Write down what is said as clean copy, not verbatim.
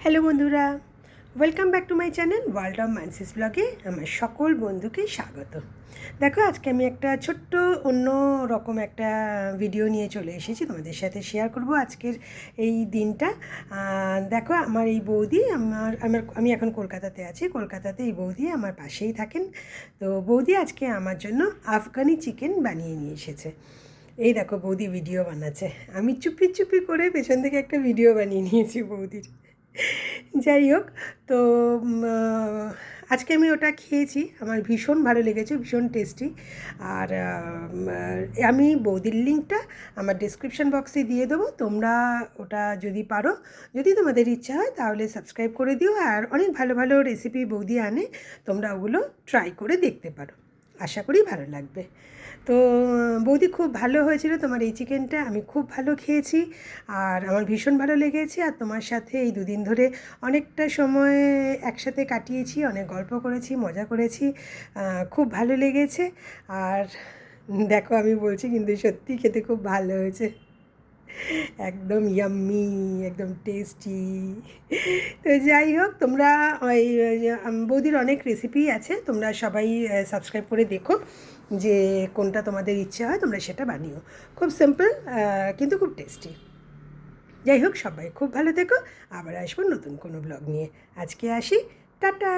Hello বন্ধুরা, welcome back to my channel world of Mansi's ব্লগে আমার সকল বন্ধুকে স্বাগত। দেখো, আজকে আমি একটা ছোট্ট অন্য রকম একটা ভিডিও নিয়ে চলে এসেছি, তোমাদের সাথে শেয়ার করব আজকের এই দিনটা। দেখো, আমার এই বৌদি আমি এখন কলকাতাতে আছি। কলকাতাতে এই বৌদি আমার পাশেই থাকেন। তো বৌদি আজকে আমার জন্য আফগানি চিকেন বানিয়ে নিয়ে এসেছে। এই দেখো, বৌদি ভিডিও বানাচ্ছে। আমি চুপি চুপি করে পেছন থেকে একটা ভিডিও বানিয়ে নিয়েছি বৌদির। যাই হোক, তো আজকে আমি ওটা খেয়েছি, আমার ভীষণ ভালো লেগেছে, ভীষণ টেস্টি। আর আমি বৌদির লিঙ্কটা আমার ডেসক্রিপশন বক্সে দিয়ে দেবো। তোমরা ওটা যদি পারো, যদি তোমাদের ইচ্ছা হয় তাহলে সাবস্ক্রাইব করে দিও। আর অনেক ভালো ভালো রেসিপি বৌদি আনে, তোমরা ওগুলো ট্রাই করে দেখতে পারো, আশা করি ভালো লাগবে। তো বৌদি, খুব ভালো হয়েছিল তোমার এই চিকেনটা, আমি খুব ভালো খেয়েছি আর আমার ভীষণ ভালো লেগেছে। আর তোমার সাথে এই দুদিন ধরে অনেকটা সময় একসাথে কাটিয়েছি, অনেক গল্প করেছি, মজা করেছি, খুব ভালো লেগেছে। আর দেখো, আমি বলছি কিন্তু সত্যি খেতে খুব ভালো হয়েছে, একদম ইয়াম্মি, একদম টেস্টি। তো যাই হোক, তোমরা ওই বৌদির অনেক রেসিপি আছে, তোমরা সবাই সাবস্ক্রাইব করে দেখো, যে কোনটা তোমাদের ইচ্ছে হয় তোমরা সেটা বানিও। খুব সিম্পল কিন্তু খুব টেস্টি। যাই হোক, সবাই খুব ভালো থেকো, আবার আসবো নতুন কোনো ব্লগ নিয়ে। আজকে আসি, টাটা।